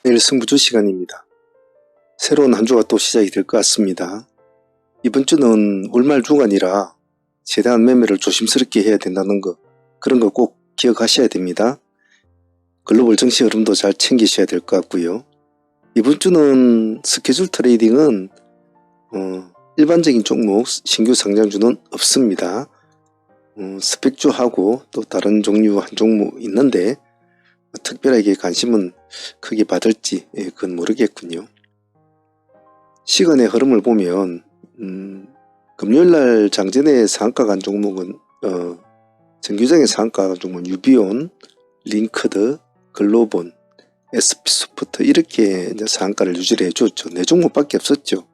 내일 승부주 시간입니다. 새로운 한 주가 또 시작이 될 것 같습니다. 이번 주는 월말 주간이라 최대한 매매를 조심스럽게 해야 된다는 거, 그런 거 꼭 기억하셔야 됩니다. 글로벌 증시 흐름도 잘 챙기셔야 될 것 같고요. 이번 주는 스케줄 트레이딩은 일반적인 종목 신규 상장주는 없습니다. 스펙주하고 또 다른 종류 한 종목 있는데 특별하게 관심은 크게 받을지 그건 모르겠군요. 시간의 흐름을 보면 금요일날 장전의 상한가 간 종목은 정규장의 상한가 간 종목은 유비온, 링크드, 글로본, SP소프트 이렇게 이제 상한가를 유지를 해줬죠. 4종목밖에 없었죠.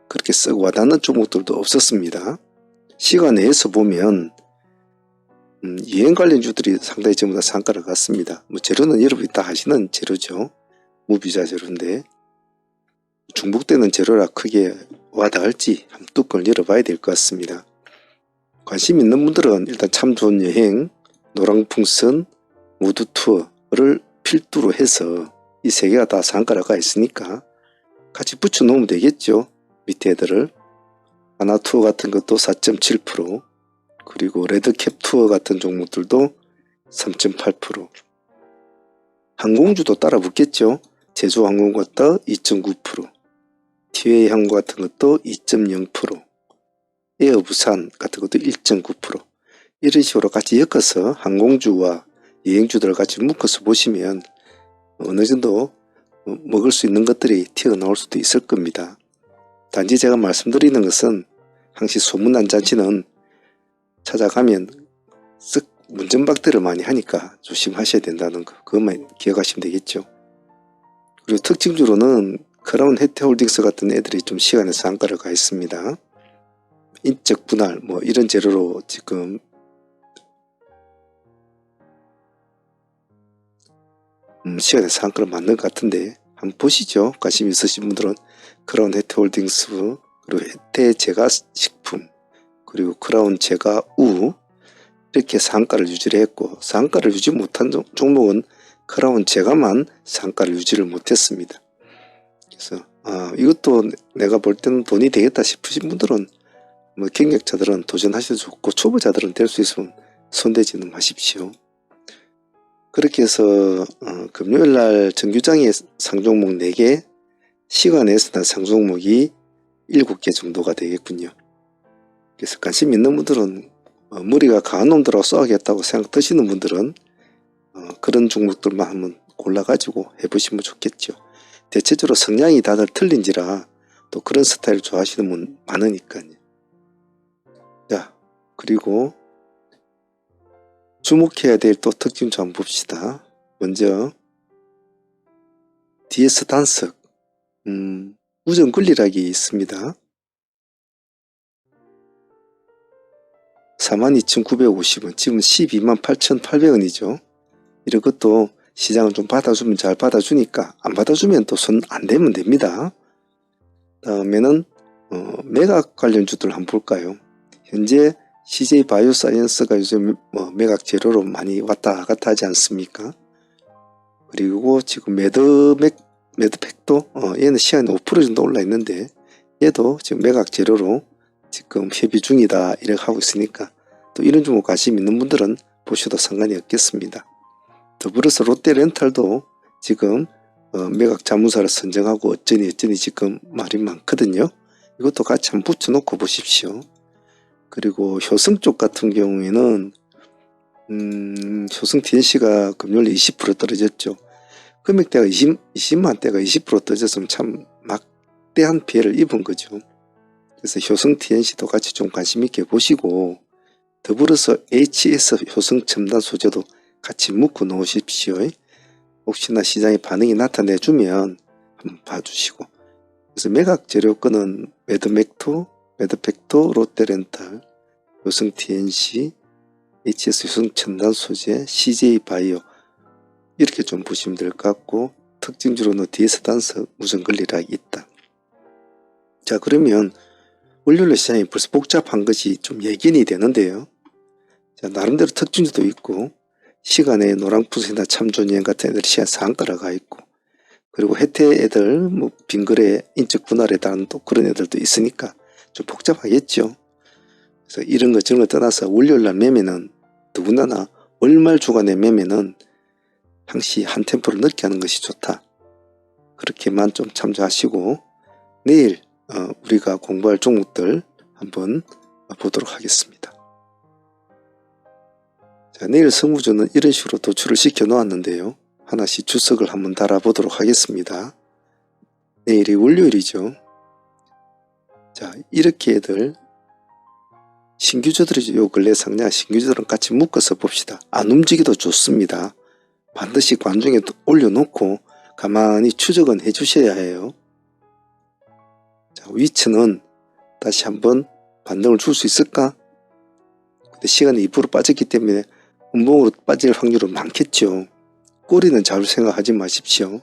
그렇게 썩 와닿는 종목들도 없었습니다. 시간 내에서 보면 여행 관련주들이 상당히 전부 다 상한가를 갔습니다. 재료는 여러분이 다 아시는 재료죠. 무비자 재료인데 중복되는 재료라 크게 와닿을지 한번 뚜껑을 열어봐야 될 것 같습니다. 관심 있는 분들은 일단 참 좋은 여행, 노랑풍선, 무드 투어를 필두로 해서 이 세 개가 다 상한가를 가 있으니까 같이 붙여 놓으면 되겠죠. 밑에 애들을 하나 투어 같은 것도 4.7%, 그리고 레드캡 투어 같은 종목들도 3.8%, 항공주도 따라 붙겠죠. 제주항공것도 2.9%, 티웨이 항공 같은 것도 2.0%, 에어부산 같은 것도 1.9%, 이런 식으로 같이 엮어서 항공주와 여행주들을 같이 묶어서 보시면 어느 정도 먹을 수 있는 것들이 튀어나올 수도 있을 겁니다. 단지 제가 말씀드리는 것은 항시 소문난 잔치는 찾아가면 쓱 문전박대를 많이 하니까 조심하셔야 된다는 거, 그것만 기억하시면 되겠죠. 그리고 특징주로는 크라운 혜태홀딩스 같은 애들이 좀 시간에 상한가를 가 있습니다. 인적 분할 이런 재료로 지금 시간에 상한가를 맞는 것 같은데 한번 보시죠. 관심 있으신 분들은 크라운 혜태홀딩스, 그리고 혜태제과식품, 그리고 크라운 제과우 이렇게 상한가를 유지를 했고, 상한가를 유지 못한 종목은 크라운 제과만 상한가를 유지를 못했습니다. 그래서 이것도 내가 볼 때는 돈이 되겠다 싶으신 분들은 경력자들은 도전하셔도 좋고 초보자들은 될 수 있으면 손대지는 마십시오. 그렇게 해서 금요일날 정규장의 상종목 4개, 시간에서 상종목이 7개 정도가 되겠군요. 그래서 관심 있는 분들은 머리가 강한 놈들하고 싸우겠다고 생각 드시는 분들은 그런 종목들만 한번 골라가지고 해보시면 좋겠죠. 대체적으로 성향이 다들 틀린지라 또 그런 스타일을 좋아하시는 분 많으니까요. 자, 그리고 주목해야 될 또 특징 좀 한번 봅시다. 먼저 DS 단석 우정 권리락이 있습니다. 42,950원, 지금 128,800원이죠. 이런 것도 시장을 좀 받아주면 잘 받아주니까, 안 받아주면 또 손 안 대면 됩니다. 다음에는 매각 관련주들 한번 볼까요? 현재 CJ 바이오사이언스가 요즘 매각 재료로 많이 왔다 갔다 하지 않습니까? 그리고 지금 매드팩도 얘는 시간이 5% 정도 올라 있는데 얘도 지금 매각 재료로 지금 협의 중이다 이렇게 하고 있으니까 또 이런 종목 관심 있는 분들은 보셔도 상관이 없겠습니다. 더불어서 롯데렌탈도 지금 매각 자문사를 선정하고 어쩌니 지금 말이 많거든요. 이것도 같이 한번 붙여놓고 보십시오. 그리고 효성 쪽 같은 경우에는 효성 TNC가 금요일 20% 떨어졌죠. 금액대가 20만대가 20% 떨어졌으면 참 막대한 피해를 입은 거죠. 그래서 효성 TNC도 같이 좀 관심 있게 보시고, 더불어서 HS 효성 첨단 소재도 같이 묶어 놓으십시오. 혹시나 시장의 반응이 나타내주면 한번 봐주시고. 그래서 매각 재료권은 매드팩토, 롯데렌탈, 효성 TNC, HS 효성 첨단 소재, CJ 바이오 이렇게 좀 보시면 될 것 같고, 특징주로는 DS 단석 우정 권리락이 있다. 자, 그러면 월요일 시장이 벌써 복잡한 것이 좀 예견이 되는데요. 자, 나름대로 특징주도 있고, 시간에 노랑푸스나 참존여행 같은 애들이 시간 상한가가 있고, 그리고 혜태 애들, 뭐 빙거래, 인적 분할에 따른 또 그런 애들도 있으니까 좀 복잡하겠죠. 그래서 이런 거 저런 거 떠나서 월요일날 매매는 더군다나 월말 주간의 매매는 항시 한 템포를 늦게 하는 것이 좋다. 그렇게만 좀 참조하시고 내일 우리가 공부할 종목들 한번 보도록 하겠습니다. 자, 내일 성무주는 이런 식으로 도출을 시켜 놓았는데요. 하나씩 주석을 한번 달아보도록 하겠습니다. 내일이 월요일이죠. 자, 이렇게들 신규주들이죠. 요 근래 상량 신규주들은 같이 묶어서 봅시다. 안 움직여도 좋습니다. 반드시 관중에 올려놓고 가만히 추적은 해주셔야 해요. 자, 위치는 다시 한번 반등을 줄 수 있을까? 근데 시간이 2% 빠졌기 때문에 음봉으로 빠질 확률은 많겠죠. 꼬리는 잡을 생각하지 마십시오.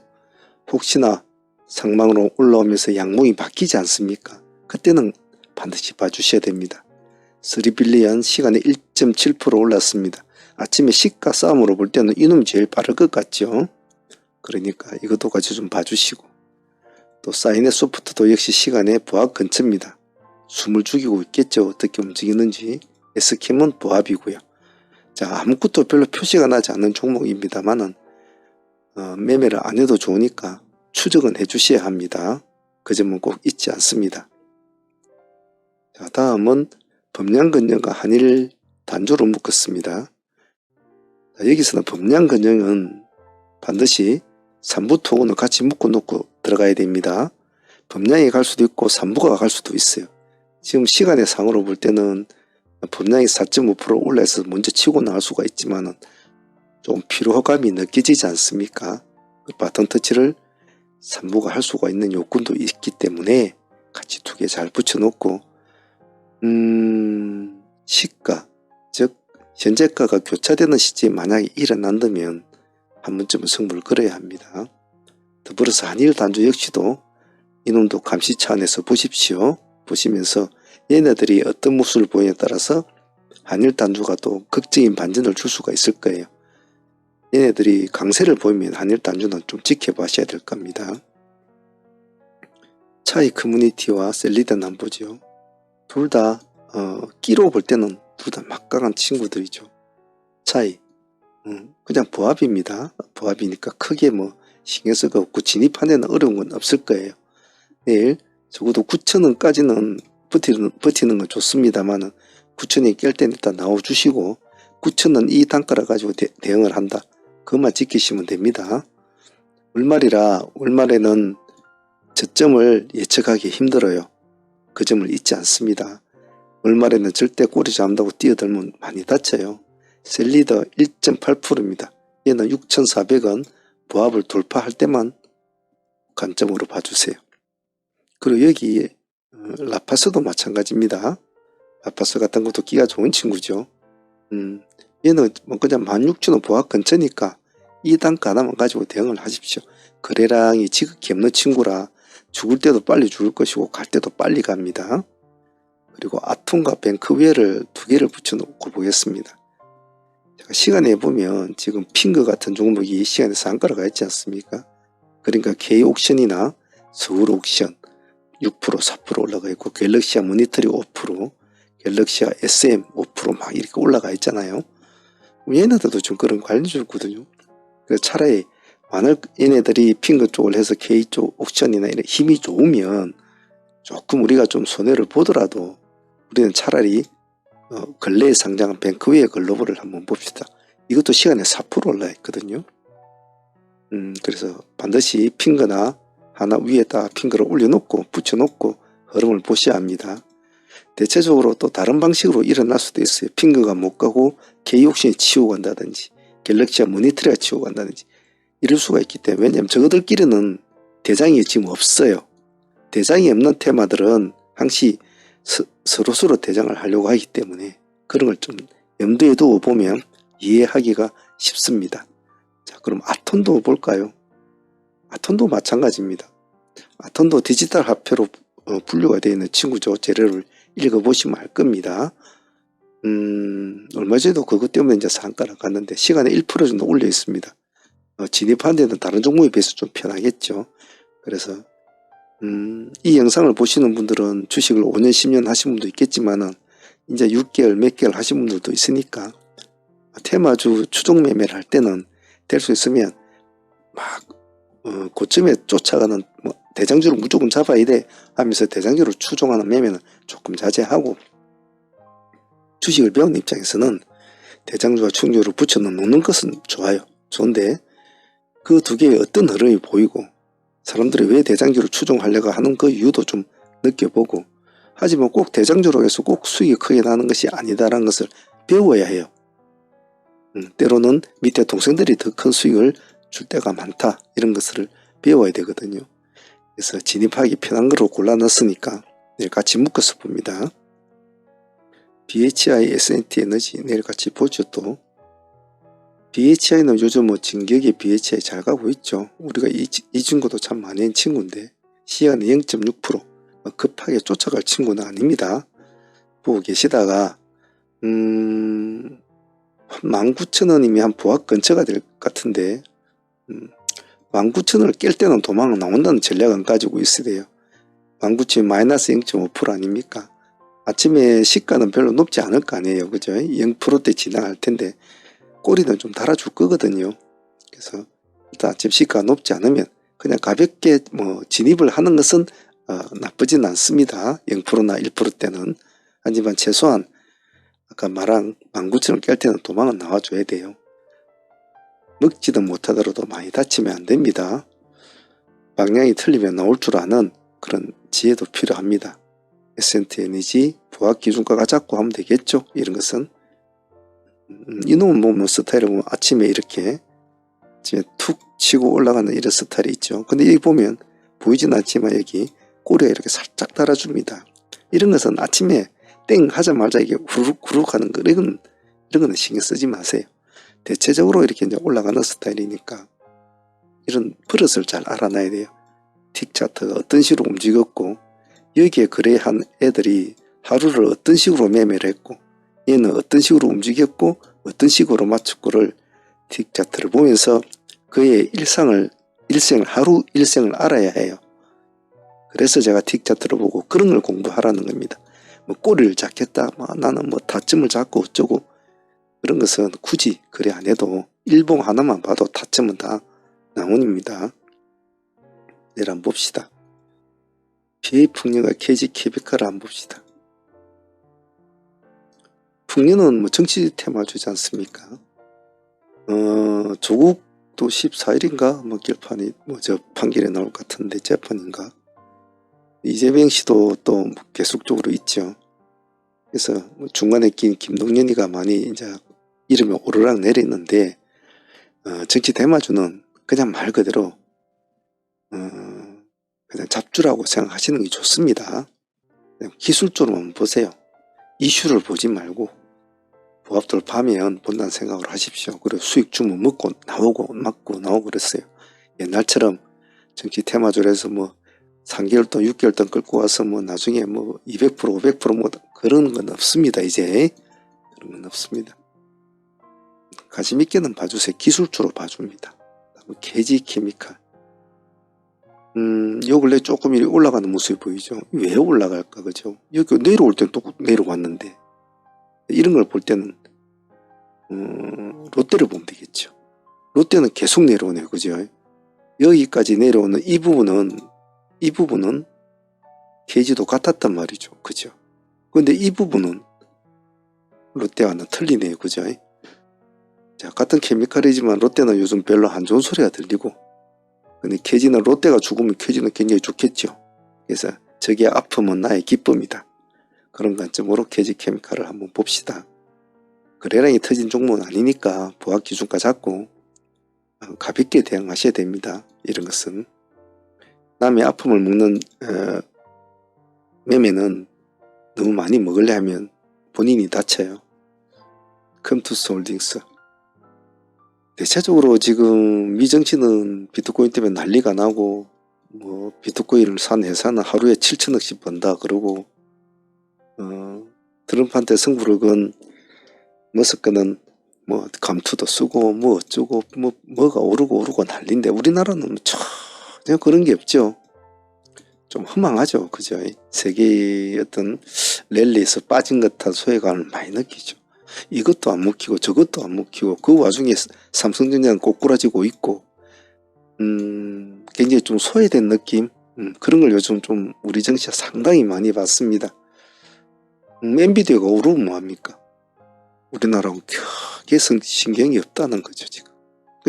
혹시나 상방으로 올라오면서 양봉이 바뀌지 않습니까? 그때는 반드시 봐주셔야 됩니다. 3빌리언 시간에 1.7% 올랐습니다. 아침에 시가 싸움으로 볼 때는 이놈이 제일 빠를 것 같죠. 그러니까 이것도 같이 좀 봐주시고, 또 사인의 소프트도 역시 시간에 보합 근처입니다. 숨을 죽이고 있겠죠. 어떻게 움직이는지. SK는 보합이고요. 자, 아무것도 별로 표시가 나지 않는 종목입니다만은 매매를 안 해도 좋으니까 추적은 해주셔야 합니다. 그 점은 꼭 잊지 않습니다. 자, 다음은 범량근영과 한일 단조로 묶었습니다. 자, 여기서는 범량근영은 반드시 3부 토건을 같이 묶어 놓고 들어가야 됩니다. 범량이 갈 수도 있고 3부가 갈 수도 있어요. 지금 시간의 상으로 볼 때는 범량이 4.5% 올라서 먼저 치고 나갈 수가 있지만은 좀 피로감이 느껴지지 않습니까? 그 바텀 터치를 3부가 할 수가 있는 요건도 있기 때문에 같이 두 개 잘 붙여놓고 시가, 즉 현재가가 교차되는 시점이 만약에 일어난다면 한 번쯤은 승부를 걸어야 합니다. 더불어서 한일 단조 역시도 이놈도 감시 차원에서 보십시오. 보시면서 얘네들이 어떤 모습을 보이냐에 따라서 한일 단조가 또 극적인 반전을 줄 수가 있을 거예요. 얘네들이 강세를 보이면 한일 단조는 좀 지켜봐셔야 될 겁니다. 차이 커뮤니티와 셀리드는 한번 보죠. 둘 다 끼로 볼 때는 둘 다 막강한 친구들이죠. 차이 그냥 보합입니다. 보합이니까 크게 뭐 신경 쓸 거 없고 진입하는 어려운 건 없을 거예요. 내일 적어도 9,000원까지는 버티는 건 좋습니다만은 9,000원이 깰 때는 일단 나와주시고 9,000원 이 단가를 가지고 대응을 한다. 그것만 지키시면 됩니다. 월말에는 저점을 예측하기 힘들어요. 그 점을 잊지 않습니다. 월말에는 절대 꼬리 잡는다고 뛰어들면 많이 다쳐요. 셀리더 1.8%입니다. 얘는 6,400원 보합을 돌파할 때만 관점으로 봐주세요. 그리고 여기 라파스도 마찬가지입니다. 라파스 같은 것도 끼가 좋은 친구죠. 얘는 뭐 그냥 16,000원 보합 근처니까 이 단가 하나만 가지고 대응을 하십시오. 거래량이 지극히 없는 친구라 죽을 때도 빨리 죽을 것이고 갈 때도 빨리 갑니다. 그리고 아톰과 뱅크웨어를 두 개를 붙여놓고 보겠습니다. 제가 시간에 보면 지금 핑거 같은 종목이 시간에 상가로 가 있지 않습니까? 그러니까 K옥션이나 서울옥션 6%, 4% 올라가 있고 갤럭시아 모니터링 5%, 갤럭시아 SM 5% 막 이렇게 올라가 있잖아요. 얘네들도 좀 그런 관련주거든요. 그래서 차라리 만약 얘네들이 핑거 쪽을 해서 K 쪽 옥션이나 이런 힘이 좋으면 조금 우리가 좀 손해를 보더라도 우리는 차라리 근래에 상장한 뱅크웨어 글로벌을 한번 봅시다. 이것도 시간에 4% 올라 있거든요. 그래서 반드시 핑거나 하나 위에다 핑거를 올려놓고 붙여놓고 흐름을 보셔야 합니다. 대체적으로 또 다른 방식으로 일어날 수도 있어요. 핑거가 못 가고 K옥션이 치고 간다든지 갤럭시아 모니터리가 치고 간다든지 이럴 수가 있기 때문에, 왜냐하면 저거들끼리는 대장이 지금 없어요. 대장이 없는 테마들은 항시 서로서로 대장을 하려고 하기 때문에 그런 걸 좀 염두에 두고 보면 이해하기가 쉽습니다. 자, 그럼 아톤도 볼까요? 아톤도 마찬가지입니다. 아톤도 디지털 화폐로 분류가 되어 있는 친구죠. 재료를 읽어보시면 알 겁니다. 얼마 전에도 그것 때문에 이제 상가를 갔는데 시간에 1% 정도 올려 있습니다. 진입하는 데는 다른 종목에 비해서 좀 편하겠죠. 그래서 이 영상을 보시는 분들은 주식을 5년 10년 하신 분도 있겠지만은 이제 6개월 몇 개월 하신 분들도 있으니까 테마주 추종 매매를 할 때는 될 수 있으면 막 고점에 쫓아가는 대장주를 무조건 잡아야 돼 하면서 대장주를 추종하는 매매는 조금 자제하고, 주식을 배우는 입장에서는 대장주와 추종주를 붙여 놓는 것은 좋아요. 좋은데 그 두 개의 어떤 흐름이 보이고 사람들이 왜 대장주를 추종하려고 하는 그 이유도 좀 느껴보고, 하지만 꼭 대장주로 해서 꼭 수익이 크게 나는 것이 아니다라는 것을 배워야 해요. 때로는 밑에 동생들이 더 큰 수익을 줄 때가 많다, 이런 것을 배워야 되거든요. 그래서 진입하기 편한 거로 골라놨으니까 내일 같이 묶어서 봅니다. BHI, S&T 에너지 내일 같이 보죠. 또 BHI는 요즘 진격의 BHI 잘 가고 있죠. 우리가 이 친구도 참 많이 한 친구인데 시간이 0.6% 급하게 쫓아갈 친구는 아닙니다. 보고 계시다가 19,000원이면 한 보합 근처가 될 것 같은데 19,000원을 깰 때는 도망 나온다는 전략은 가지고 있어야 돼요. 19,000원 마이너스 0.5% 아닙니까? 아침에 시가는 별로 높지 않을 거 아니에요. 그죠? 0%대 지나갈 텐데 꼬리는 좀 달아줄 거거든요. 그래서 일단 아침 시가가 높지 않으면 그냥 가볍게 진입을 하는 것은 나쁘진 않습니다. 0%나 1%대는. 하지만 최소한 아까 말한 19,000원 깰 때는 도망은 나와줘야 돼요. 먹지도 못하더라도 많이 다치면 안 됩니다. 방향이 틀리면 나올 줄 아는 그런 지혜도 필요합니다. S&T 에너지 부합 기준가가 잡고 하면 되겠죠. 이런 것은 이놈은 보면 스타일을 보면 아침에 이렇게 툭 치고 올라가는 이런 스타일이 있죠. 근데 여기 보면 보이진 않지만 여기 꼬리가 이렇게 살짝 달아줍니다. 이런 것은 아침에 땡 하자마자 이게 후룩후룩 하는 거, 이런 거는 신경 쓰지 마세요. 대체적으로 이렇게 이제 올라가는 스타일이니까 이런 버릇을 잘 알아놔야 돼요. 틱 차트가 어떤 식으로 움직였고 여기에 거래한 애들이 하루를 어떤 식으로 매매를 했고 얘는 어떤 식으로 움직였고 어떤 식으로 맞췄고를 틱 차트를 보면서 그의 하루 일생을 알아야 해요. 그래서 제가 틱 차트를 보고 그런 걸 공부하라는 겁니다. 꼬리를 잡겠다, 나는 타점을 잡고 어쩌고, 그런 것은 굳이 그래 안 해도 일봉 하나만 봐도 타점은 다 나온입니다. 내일 한번 봅시다. PA풍류가 KG캐피칼을 한번 봅시다. 풍류는 정치 테마주지 않습니까? 조국도 14일인가 결판이 판결에 나올 것 같은데 재판인가? 이재명 씨도 또 계속적으로 있죠. 그래서 중간에 낀 김동연이가 많이 이제 이름이 오르락 내리는데 정치 대마주는 그냥 말 그대로 그냥 잡주라고 생각하시는 게 좋습니다. 기술적으로만 보세요. 이슈를 보지 말고 보합 돌파하면 본다는 생각을 하십시오. 그리고 수익 주면 먹고 나오고 맞고 나오고 그랬어요. 옛날처럼 정치 테마주에서 3개월 동 6개월 동 끌고 와서 나중에 200% 500% 그런 건 없습니다. 이제 그런 건 없습니다. 관심 있게는 봐주세요. 기술주로 봐줍니다. KG캐미칼 요 근래 조금 이렇게 올라가는 모습이 보이죠. 왜 올라갈까, 그죠? 여기 내려올 때는 또 내려왔는데 이런 걸 볼 때는 롯데를 보면 되겠죠. 롯데는 계속 내려오네요, 그죠? 여기까지 내려오는 이 부분은 KG도 같았단 말이죠, 그죠? 근데 이 부분은 롯데와는 틀리네요, 그죠? 자, 같은 케미칼이지만 롯데는 요즘 별로 안 좋은 소리가 들리고, 근데 KG는 롯데가 죽으면 KG는 굉장히 좋겠죠. 그래서 저게 아픔은 나의 기쁨이다. 그런 관점으로 KG캐미칼을 한번 봅시다. 거래량이 터진 종목은 아니니까 보합 기준가 잡고 가볍게 대응하셔야 됩니다. 이런 것은 남의 아픔을 먹는 매매는 너무 많이 먹으려 하면 본인이 다쳐요. 컴투스홀딩스 대체적으로 지금 미정치는 비트코인 때문에 난리가 나고 비트코인을 산 회사는 하루에 7천억씩 번다 그러고 트럼프한테 승부를 건 머스크는 뭐 감투도 쓰고 뭐 어쩌고 뭐가 오르고 난리인데 우리나라는 뭐 전혀 그런 게 없죠. 좀 허망하죠. 그죠? 세계의 어떤 랠리에서 빠진 듯한 소외감을 많이 느끼죠. 이것도 안 먹히고 저것도 안 먹히고 그 와중에 삼성전자는 꼬꾸라지고 있고 굉장히 좀 소외된 느낌 그런 걸 요즘 좀 우리 정치가 상당히 많이 봤습니다. 엔비디아가 오르면 뭐합니까? 우리나라하고 크게 신경이 없다는 거죠 지금.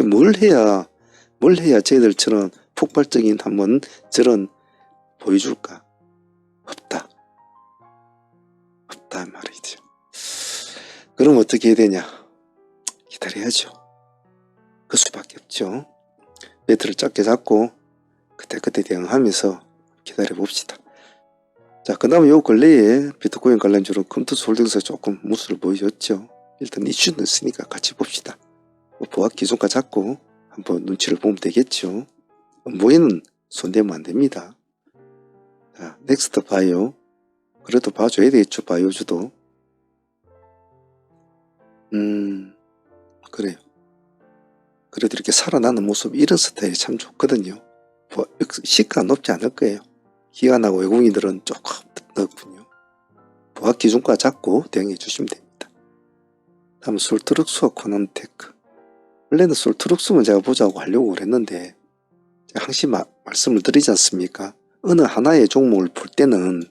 뭘 해야 쟤들처럼 폭발적인 한번 저런 보여줄까? 없다 말이죠. 그럼 어떻게 해야 되냐? 기다려야죠. 그 수밖에 없죠. 배트를 짧게 잡고 그때 대응하면서 기다려 봅시다. 자, 그 다음에 요 근래에 비트코인 관련주로 컴투스 홀딩스가 조금 무수를 보여줬죠. 일단 이슈는 있으니까 같이 봅시다. 보합 기준가 잡고 한번 눈치를 보면 되겠죠. 뭐에는 손대면 안 됩니다. 자, 넥스트 바이오. 그래도 봐줘야 되겠죠. 바이오주도. 그래요. 그래도 이렇게 살아나는 모습 이런 스타일이 참 좋거든요. 시가가 높지 않을 거예요. 기관하고 외국인들은 조금 높군요. 보합 기준가 잡고 대응해 주시면 됩니다. 다음 솔트룩스와 코난테크. 원래는 솔트룩스만 제가 보자고 하려고 그랬는데 제가 항상 말씀을 드리지 않습니까? 어느 하나의 종목을 볼 때는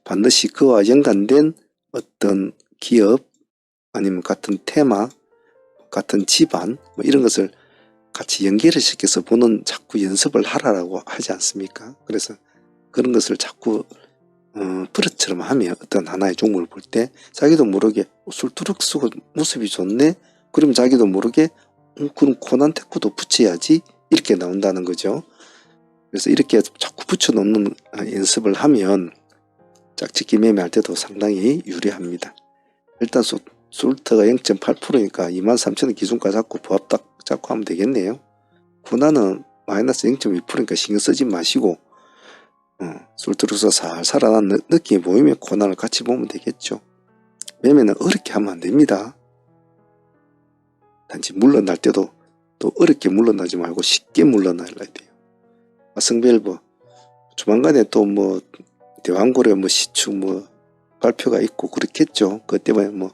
반드시 그와 연관된 어떤 기업 아니면 같은 테마 같은 집안 뭐 이런 것을 같이 연결을 시켜서 보는 자꾸 연습을 하라고 하지 않습니까? 그래서 그런 것을 자꾸 버릇처럼 하면 어떤 하나의 종목을 볼 때 자기도 모르게 솔트룩스 모습이 좋네? 그럼 자기도 모르게 그럼 코난테크도 붙여야지 이렇게 나온다는 거죠. 그래서 이렇게 자꾸 붙여놓는 연습을 하면 짝짓기 매매할 때도 상당히 유리합니다. 일단 솔트가 0.8%니까 23,000원 기준가 잡고 보합 딱 잡고 하면 되겠네요. 코난은 마이너스 0.2%니까 신경 쓰지 마시고 솔트룩스가 살 살아난 느낌이 보이면 코난을 같이 보면 되겠죠. 매매는 어렵게 하면 안 됩니다. 단지 물러날 때도 또 어렵게 물러나지 말고 쉽게 물러나야 돼요. 화성밸브 조만간에 또 뭐 대왕고래 뭐 시추 뭐 발표가 있고 그렇겠죠. 그것 때문에 뭐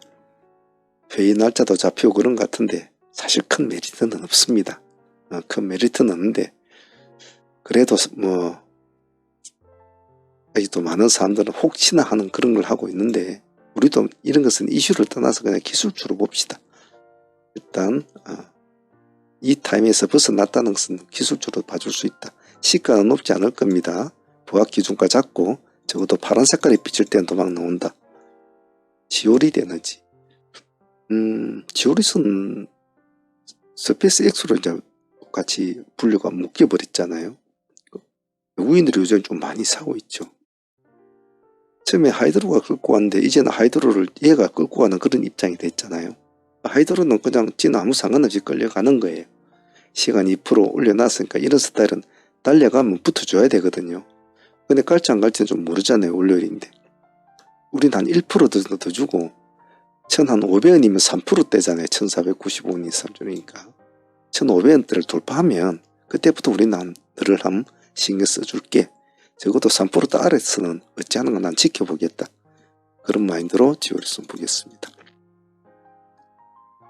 회의 날짜도 잡히고 그런 것 같은데 사실 큰 메리트는 없습니다. 큰 메리트는 없는데 그래도 뭐 아직도 많은 사람들은 혹시나 하는 그런 걸 하고 있는데 우리도 이런 것은 이슈를 떠나서 그냥 기술주로 봅시다. 일단 이 타임에서 벗어났다는 것은 기술주로 봐줄 수 있다. 시가는 높지 않을 겁니다. 보합 기준가 잡고 적어도 파란 색깔이 비칠 때는 도망 나온다. 지오릿 에너지. 지오릿은 스페이스 X로 이제 같이 분류가 묶여버렸잖아요. 외국인들이 요즘 좀 많이 사고 있죠. 처음에 하이드로가 끌고 왔는데 이제는 하이드로를 얘가 끌고 가는 그런 입장이 됐잖아요. 하이드로는 그냥 지는 아무 상관없이 끌려가는 거예요. 시간 2% 올려놨으니까 이런 스타일은 달려가면 붙어줘야 되거든요. 근데 갈지 안 갈지는 좀 모르잖아요. 월요일인데. 우린 한 1% 더 주고 1,500원이면 3%대잖아요. 1,495원 이상 주니까 1,500원대를 돌파하면 그때부터 우리는 너를 한번 신경 써줄게. 적어도 3% 아래서는 어찌하는 건 난 지켜보겠다. 그런 마인드로 지오릿은 보겠습니다.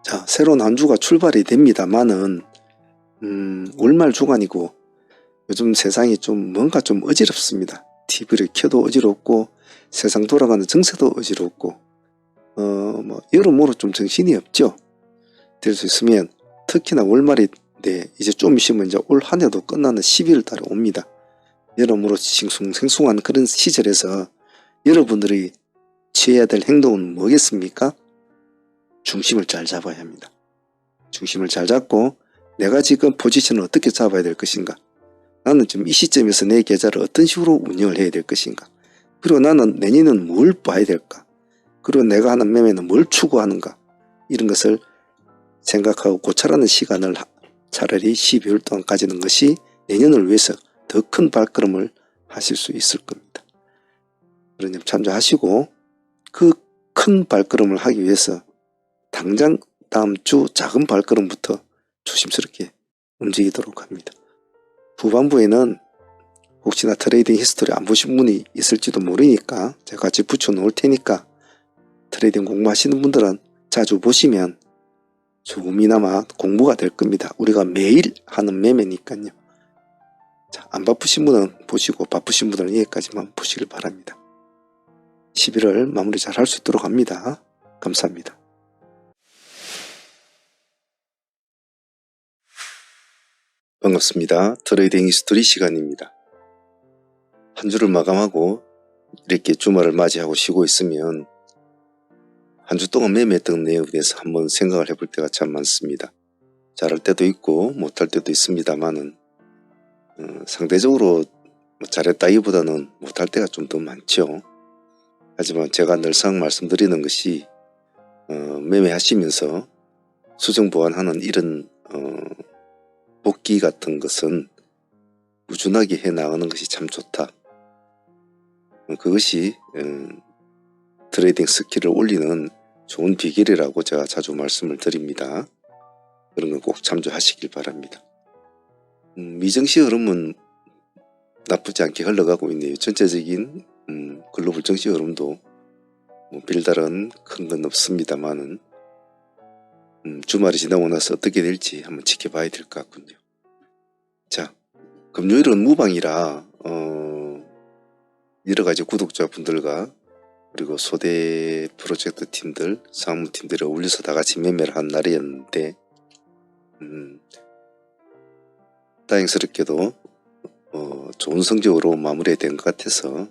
자, 새로운 한 주가 출발이 됩니다만은 월말 주간이고 요즘 세상이 좀 뭔가 좀 어지럽습니다. TV를 켜도 어지럽고 세상 돌아가는 정세도 어지럽고 뭐 여러모로 좀 정신이 없죠. 될 수 있으면 특히나 월말인데 이제 좀 있으면 이제 올 한 해도 끝나는 12월 달에 옵니다. 여러모로 싱숭생숭한 그런 시절에서 여러분들이 취해야 될 행동은 뭐겠습니까? 중심을 잘 잡아야 합니다. 중심을 잘 잡고 내가 지금 포지션을 어떻게 잡아야 될 것인가? 나는 지금 이 시점에서 내 계좌를 어떤 식으로 운영을 해야 될 것인가? 그리고 나는 내년은 뭘 봐야 될까? 그리고 내가 하는 매매는 뭘 추구하는가? 이런 것을 생각하고 고찰하는 시간을 차라리 12월 동안 가지는 것이 내년을 위해서 더 큰 발걸음을 하실 수 있을 겁니다. 그런 점 참조하시고 그 큰 발걸음을 하기 위해서 당장 다음 주 작은 발걸음부터 조심스럽게 움직이도록 합니다. 후반부에는 혹시나 트레이딩 히스토리 안 보신 분이 있을지도 모르니까 제가 같이 붙여 놓을 테니까 트레이딩 공부하시는 분들은 자주 보시면 조금이나마 공부가 될 겁니다. 우리가 매일 하는 매매니까요. 자, 안 바쁘신 분은 보시고 바쁘신 분들은 여기까지만 보시길 바랍니다. 11월 마무리 잘 할 수 있도록 합니다. 감사합니다. 반갑습니다. 트레이딩 히스토리 시간입니다. 한 주를 마감하고 이렇게 주말을 맞이하고 쉬고 있으면 한 주 동안 매매했던 내용에 대해서 한번 생각을 해볼 때가 참 많습니다. 잘할 때도 있고 못할 때도 있습니다만은 상대적으로 잘했다기보다는 못할 때가 좀 더 많죠. 하지만 제가 늘상 말씀드리는 것이 매매하시면서 수정 보완하는 이런 복귀 같은 것은 꾸준하게 해나가는 것이 참 좋다. 그것이 트레이딩 스킬을 올리는 좋은 비결이라고 제가 자주 말씀을 드립니다. 그런 건 꼭 참조하시길 바랍니다. 미증시 흐름은 나쁘지 않게 흘러가고 있네요. 전체적인 글로벌 증시 흐름도 별다른 큰 건 없습니다만은 주말이 지나고 나서 어떻게 될지 한번 지켜봐야 될 것 같군요. 자, 금요일은 무방이라 여러가지 구독자분들과 그리고 소대 프로젝트 팀들, 상무팀들이 어울려서 다같이 매매를 한 날이었는데 다행스럽게도 좋은 성적으로 마무리된 것 같아서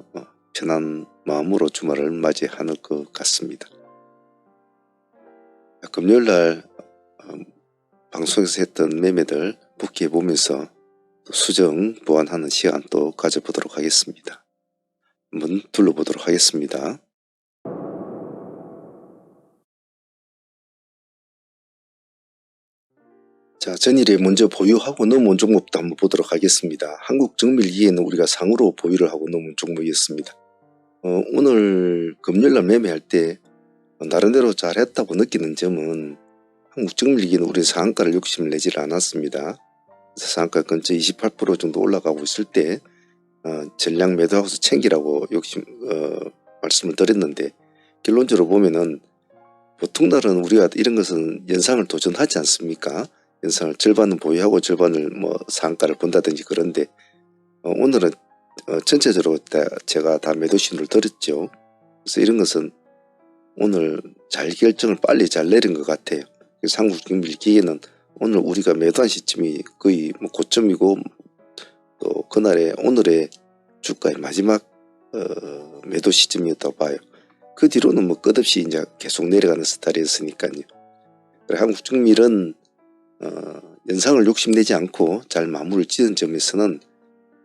편한 마음으로 주말을 맞이하는 것 같습니다. 금요일날 방송에서 했던 매매들 복귀해보면서 수정 보완하는 시간 또 가져보도록 하겠습니다. 한번 둘러보도록 하겠습니다. 자, 전일에 먼저 보유하고 넘어온 종목부터 한번 보도록 하겠습니다. 한국정밀기계는 우리가 상으로 보유를 하고 넘어온 종목이었습니다. 오늘 금요일날 매매할 때 나름대로 잘했다고 느끼는 점은 한국정밀기계는 우리 상한가를 욕심을 내지를 않았습니다. 상한가 근처 28% 정도 올라가고 있을 때 전량 매도하고서 챙기라고 말씀을 드렸는데 결론적으로 보면은 보통 날은 우리가 이런 것은 연상을 도전하지 않습니까? 연상을 절반은 보유하고 절반을 상한가를 본다든지 그런데 오늘은 전체적으로 제가 다 매도 신호를 드렸죠. 그래서 이런 것은 오늘 잘 결정을 빨리 잘 내린 것 같아요. 그래서 한국정밀기계는 오늘 우리가 매도한 시점이 거의 고점이고 또 그날의 오늘의 주가의 마지막 매도 시점이었다고 봐요. 그 뒤로는 끝없이 이제 계속 내려가는 스타일이었으니까요. 한국정밀은 연상을 욕심내지 않고 잘 마무리를 지은 점에서는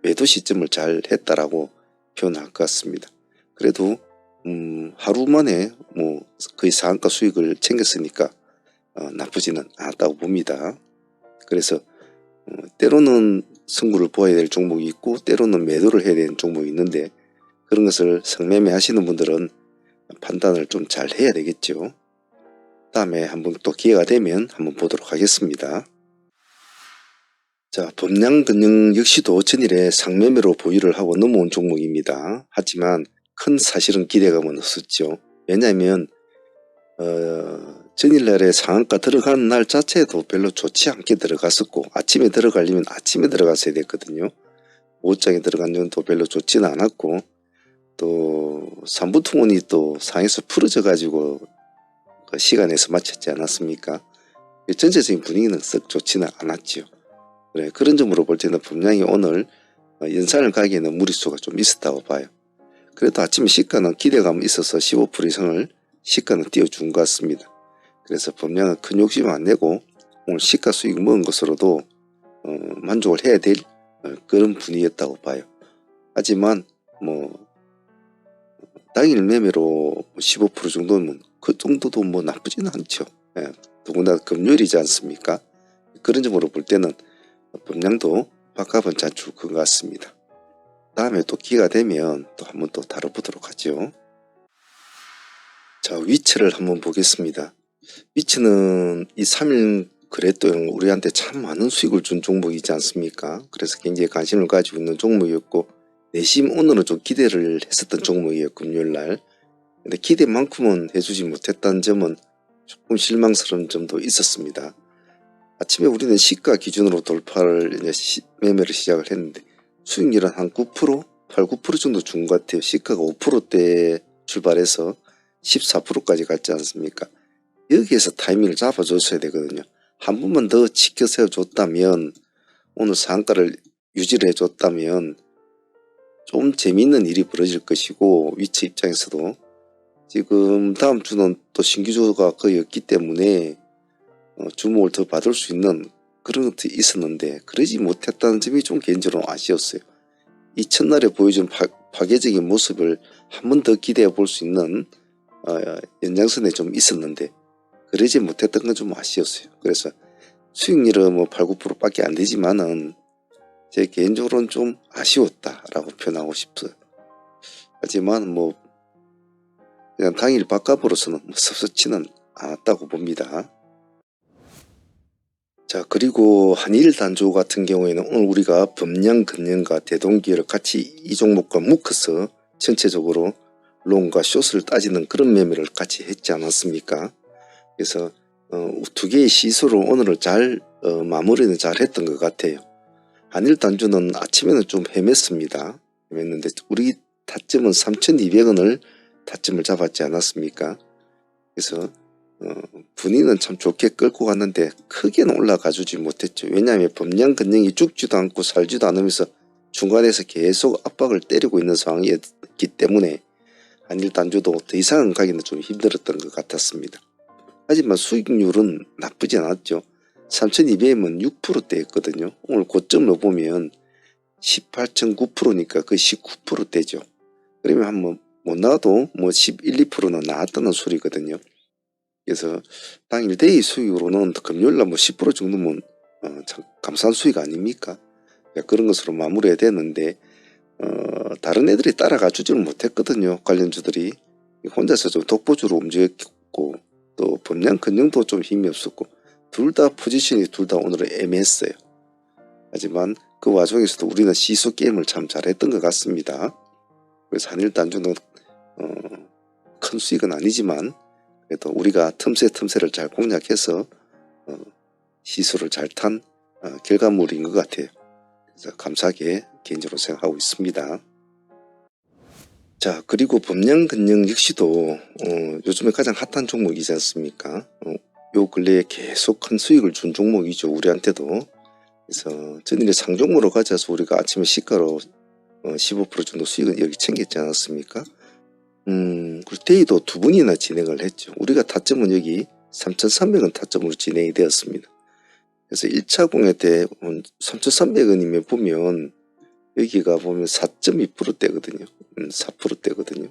매도 시점을 잘 했다라고 표현할 것 같습니다. 그래도 하루 만에 거의 상한가 수익을 챙겼으니까 나쁘지는 않았다고 봅니다. 그래서 때로는 승부를 보아야 될 종목이 있고 때로는 매도를 해야 되는 종목이 있는데 그런 것을 성매매 하시는 분들은 판단을 좀 잘 해야 되겠죠. 다음에 한번 또 기회가 되면 한번 보도록 하겠습니다. 자, 범량금융 역시도 전일에 상매매로 보유를 하고 넘어온 종목입니다. 하지만 큰 사실은 기대감은 없었죠. 왜냐하면 전일날에 상한가 들어가는 날 자체도 별로 좋지 않게 들어갔었고 아침에 들어가려면 아침에 들어갔어야 됐거든요. 오후장에 들어간 년도 별로 좋지는 않았고 또 삼부통운이 또 상에서 풀어져 가지고 그 시간에서 마쳤지 않았습니까? 전체적인 분위기는 썩 좋지는 않았죠. 그래, 그런 점으로 볼 때는 분명히 오늘 연산을 가기에는 무리수가 좀 있었다고 봐요. 그래도 아침에 시가는 기대감이 있어서 15% 이상을 시가는 띄워준 것 같습니다. 그래서 범량은 큰 욕심 안 내고 오늘 시가 수익 먹은 것으로도 만족을 해야 될 그런 분위기였다고 봐요. 하지만 당일 매매로 15% 정도면 그 정도도 나쁘지는 않죠. 예, 더구나 금요일이지 않습니까? 그런 점으로 볼 때는 범량도 바깥은 잘 줄 것 같습니다. 다음에 또 기회가 되면 또 한번 또 다뤄보도록 하죠. 자, 위치를 한번 보겠습니다. 위치는 이 3일 거래도 우리한테 참 많은 수익을 준 종목이지 않습니까? 그래서 굉장히 관심을 가지고 있는 종목이었고, 내심 오늘은 좀 기대를 했었던 종목이에요, 금요일날. 근데 기대만큼은 해주지 못했다는 점은 조금 실망스러운 점도 있었습니다. 아침에 우리는 시가 기준으로 돌파를 매매를 시작을 했는데 수익률은 한 9%, 8, 9% 정도 준 것 같아요. 시가가 5%대 출발해서 14%까지 갔지 않습니까? 여기에서 타이밍을 잡아줬어야 되거든요. 한 번만 더 지켜 세워줬다면, 오늘 상한가를 유지를 해줬다면 좀 재미있는 일이 벌어질 것이고, 위치 입장에서도 지금 다음 주는 또 신규조가 거의 없기 때문에 주목을 더 받을 수 있는 그런 것도 있었는데 그러지 못했다는 점이 좀 개인적으로 아쉬웠어요. 이 첫날에 보여준 파괴적인 모습을 한 번 더 기대해 볼 수 있는 연장선에 좀 있었는데 그러지 못했던 건 좀 아쉬웠어요. 그래서 수익률은 뭐 8, 9% 밖에 안 되지만은 제 개인적으로는 좀 아쉬웠다라고 표현하고 싶어요. 하지만 뭐 그냥 당일 바값으로서는 섭섭치는 않았다고 봅니다. 자, 그리고 한일 단조 같은 경우에는 오늘 우리가 범량근영과 대동기를 같이 이 종목과 묶어서 전체적으로 롱과 숏을 따지는 그런 매매를 같이 했지 않았습니까? 그래서 두 개의 시소로 오늘을 잘 마무리는 잘 했던 것 같아요. 한일 단조는 아침에는 좀 헤맸습니다. 헤맸는데 우리 타점은 3,200원을 타점을 잡았지 않았습니까? 그래서 분위는 참 좋게 끌고 갔는데 크게는 올라가 주지 못했죠. 왜냐하면 범량근영이 죽지도 않고 살지도 않으면서 중간에서 계속 압박을 때리고 있는 상황이었기 때문에 한일 단조도 더 이상은 가기는 좀 힘들었던 것 같았습니다. 하지만 수익률은 나쁘지 않았죠. 3,200원 6%대였거든요. 오늘 고점을 보면 18.9%니까 거의 19%대죠. 그러면 한번 못 나와도 뭐 11, 2%는 나왔다는 소리거든요. 그래서 당일 데이 수익으로는 금요일날 뭐 10% 정도면 참 감사한 수익 아닙니까? 그런 것으로 마무리해야 되는데 다른 애들이 따라가 주지는 못했거든요. 관련주들이 혼자서 좀 독보적으로 움직였고 또 범량근영도 좀 힘이 없었고 둘 다 포지션이 둘 다 오늘은 애매했어요. 하지만 그 와중에서도 우리는 시소 게임을 참 잘했던 것 같습니다. 그래서 한일 단조는 큰 수익은 아니지만 그래도 우리가 틈새를 잘 공략해서 시소를 잘 탄 결과물인 것 같아요. 그래서 감사하게 개인적으로 생각하고 있습니다. 자, 그리고 범량근영 역시도 요즘에 가장 핫한 종목이지 않습니까? 요 근래에 계속 큰 수익을 준 종목이죠. 우리한테도. 그래서 전일에 상종으로 가져서 우리가 아침에 시가로 15% 정도 수익은 여기 챙겼지 않았습니까? 그리고 데이도 두 분이나 진행을 했죠. 우리가 타점은 여기 3,300원 타점으로 진행이 되었습니다. 그래서 1차 공여 때 3,300원이면 보면 여기가 보면 4.2%대거든요. 4%대거든요.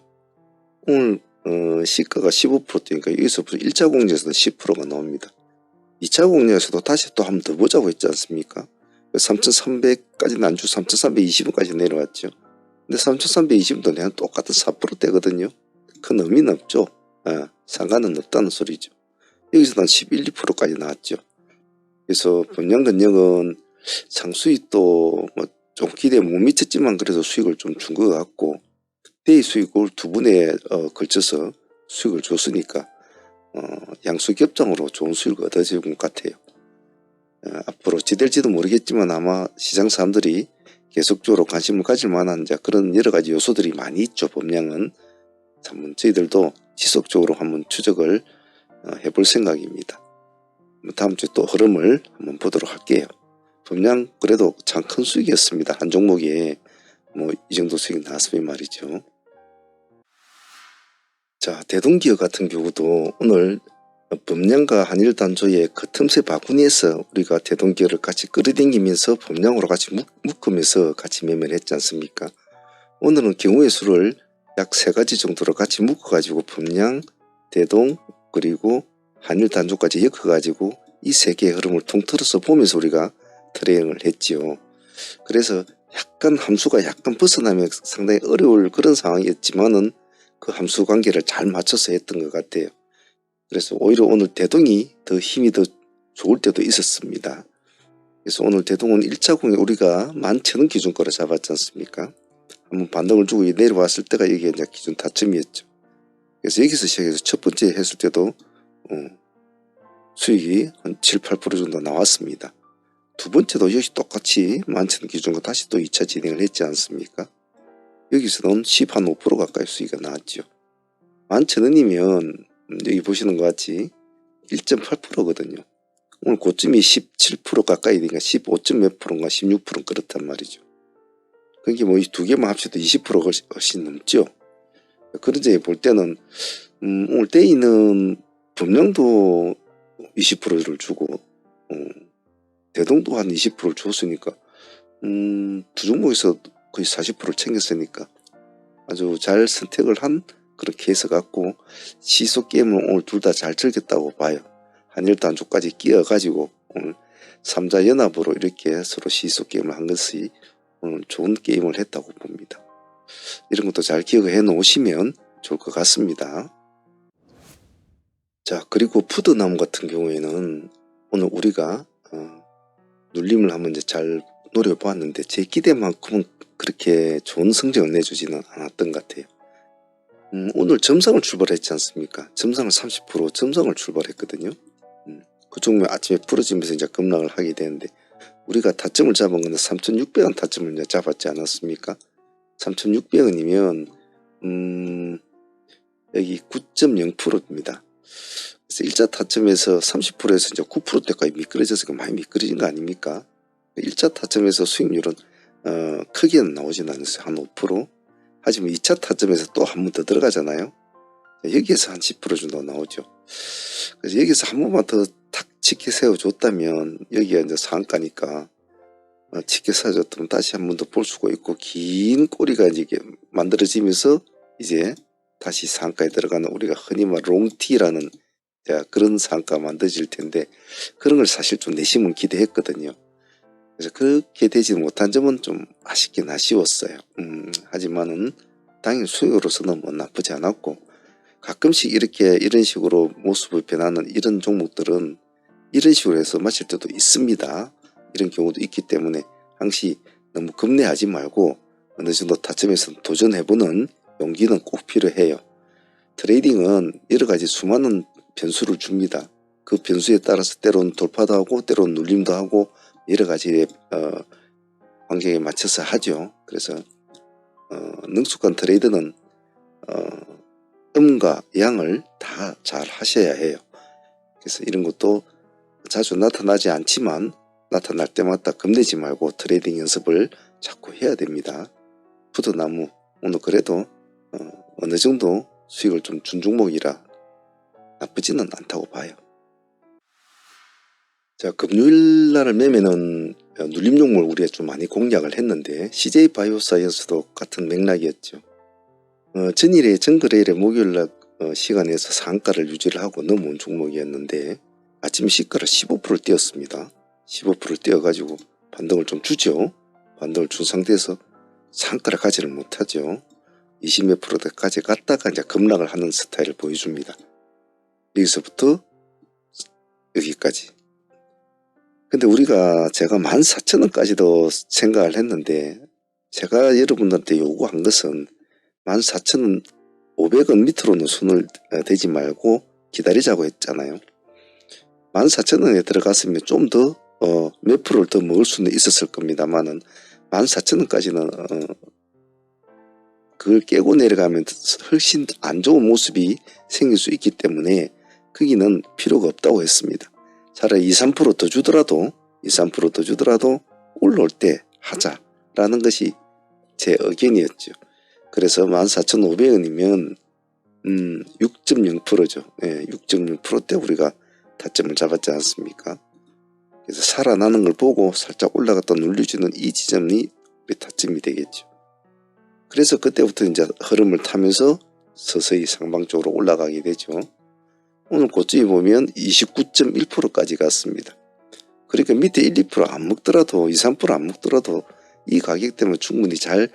오늘 시가가 15%대니까 여기서 1차 공략에서도 10%가 나옵니다. 2차 공략에서도 다시 또 한번 더 보자고 했지 않습니까? 3,300까지는 안 주고 3,320원까지 내려왔죠. 근데 3,320원도 내가 똑같은 4%대거든요. 큰 의미는 없죠. 상관은 없다는 소리죠. 여기서 한 11, 2%까지 나왔죠. 그래서 범량근영은 상수익도 뭐 좀 기대에 못 미쳤지만 그래도 수익을 좀 준 것 같고 데이 수익을 두 분에 걸쳐서 수익을 줬으니까 양수겹장으로 좋은 수익을 얻어진 것 같아요. 앞으로 지될지도 모르겠지만 아마 시장 사람들이 계속적으로 관심을 가질 만한 그런 여러 가지 요소들이 많이 있죠. 범량은 한번 저희들도 지속적으로 한번 추적을 해볼 생각입니다. 다음 주에 또 흐름을 한번 보도록 할게요. 범량 그래도 참 큰 수익이었습니다. 한 종목에 뭐 이 정도 수익이 나왔으면 말이죠. 자, 대동기업 같은 경우도 오늘 범량과 한일 단조의 그 틈새 바구니에서 우리가 대동기업을 같이 끌어당기면서 범량으로 같이 묶으면서 같이 매매를 했지 않습니까? 오늘은 경우의 수를 약 3가지 정도로 같이 묶어가지고 범량, 대동, 그리고 한일 단조까지 엮어가지고 이 3개의 흐름을 통틀어서 보면서 우리가 트레이딩을 했지요. 그래서 약간 함수가 약간 벗어나면 상당히 어려울 그런 상황이었지만은 그 함수 관계를 잘 맞춰서 했던 것 같아요. 그래서 오히려 오늘 대동이 더 힘이 더 좋을 때도 있었습니다. 그래서 오늘 대동은 1차 공에 우리가 11,000원 기준가로 잡았지 않습니까? 한번 반등을 주고 내려왔을 때가 이게 이제 기준 타점이었죠. 그래서 여기서 시작해서 첫 번째 했을 때도 수익이 한 7, 8% 정도 나왔습니다. 두 번째도 역시 똑같이 11,000원 기준으로 다시 또 2차 진행을 했지 않습니까? 여기서는 10% 가까이 수익이 나왔죠. 11,000원이면 여기 보시는 것 같이 1.8%거든요. 오늘 고점이 17% 가까이 되니까 15점 몇 프로인가 16% 그렇단 말이죠. 그게 뭐 이 두 개만 합쳐도 20%가 훨씬 넘죠. 그런 점에 볼 때는 오늘 데이는 범량도 20%를 주고 대동도 한 20%를 줬으니까 두 종목에서 거의 40%를 챙겼으니까 아주 잘 선택을 한 그런 케이스 같고 시소 게임을 오늘 둘 다 잘 즐겼다고 봐요. 한일단주까지 끼어가지고 오늘 3자 연합으로 이렇게 서로 시소 게임을 한 것이 오늘 좋은 게임을 했다고 봅니다. 이런 것도 잘 기억해 놓으시면 좋을 것 같습니다. 자, 그리고 푸드나무 같은 경우에는 오늘 우리가 눌림을 한번 이제 잘 노려보았는데 제 기대만큼은 그렇게 좋은 성적을 내주지는 않았던 것 같아요. 오늘 점상을 출발했지 않습니까? 점상을 30% 점상을 출발했거든요. 그 종목 아침에 풀어지면서 이제 급락을 하게 되는데 우리가 타점을 잡은 건 3,600원 타점을 이제 잡았지 않았습니까? 3,600원이면 여기 9.0%입니다. 그래서 1차 타점에서 30%에서 이제 9%대까지 미끄러져서 많이 미끄러진 거 아닙니까? 1차 타점에서 수익률은 크게는 나오진 않았어요. 한 5%. 하지만 2차 타점에서 또 한 번 더 들어가잖아요. 여기에서 한 10% 정도 나오죠. 그래서 여기서 한 번만 더 탁 치켜 세워줬다면 여기가 이제 상한가니까 치켜 세워줬다면 다시 한 번 더 볼 수가 있고 긴 꼬리가 이제 만들어지면서 이제 다시 상한가에 들어가는 우리가 흔히 말 롱티라는 그런 상한가 만들어질 텐데 그런 걸 사실 좀 내심은 기대했거든요. 그래서 그렇게 되지 못한 점은 좀 아쉽긴 아쉬웠어요. 하지만은 당연히 수익으로서는 뭐 나쁘지 않았고 가끔씩 이런 식으로 모습을 변하는 이런 종목들은 이런 식으로 해서 마칠 때도 있습니다. 이런 경우도 있기 때문에 항시 너무 겁내하지 말고 어느 정도 타점에서 도전해보는 용기는 꼭 필요해요. 트레이딩은 여러 가지 수많은 변수를 줍니다. 그 변수에 따라서 때로는 돌파도 하고 때로는 눌림도 하고 여러 가지 환경에 맞춰서 하죠. 그래서 능숙한 트레이더는 음과 양을 다 잘 하셔야 해요. 그래서 이런 것도 자주 나타나지 않지만 나타날 때마다 겁내지 말고 트레이딩 연습을 자꾸 해야 됩니다. 푸드나무 오늘 그래도 어느 정도 수익을 좀 준 종목이라 나쁘지는 않다고 봐요. 자, 금요일 날 매매는 눌림 종목을 우리가 좀 많이 공략을 했는데 CJ 바이오사이언스도 같은 맥락이었죠. 전일에 전거래일에 목요일날 시간에서 상한가를 유지를 하고 넘어온 종목이었는데 아침 시가를 15% 뛰었습니다. 15% 뛰어가지고 반등을 좀 주죠. 반등을 준 상태에서 상한가를 가지를 못하죠. 20몇 %까지 갔다가 이제 급락을 하는 스타일을 보여줍니다. 여기서부터 여기까지. 근데 우리가 제가 14,000원까지도 생각을 했는데 제가 여러분들한테 요구한 것은 14,500원 밑으로는 손을 대지 말고 기다리자고 했잖아요. 14,000원에 들어갔으면 좀 더 몇 프로를 더 먹을 수는 있었을 겁니다만은 14,000원까지는 그걸 깨고 내려가면 훨씬 안 좋은 모습이 생길 수 있기 때문에 거기는 필요가 없다고 했습니다. 차라리 2, 3% 더 주더라도 2, 3% 더 주더라도 올라올 때 하자라는 것이 제 의견이었죠. 그래서 14,500원이면 6.0%죠. 예, 6.0%대 우리가 타점을 잡았지 않습니까? 그래서 살아나는 걸 보고 살짝 올라갔다 눌려주는 이 지점이 우리 타점이 되겠죠. 그래서 그때부터 이제 흐름을 타면서 서서히 상방 쪽으로 올라가게 되죠. 오늘 고점이 보면 29.1%까지 갔습니다. 그러니까 밑에 1, 2%안 먹더라도 2, 3%안 먹더라도 이 가격 때문에 충분히 잘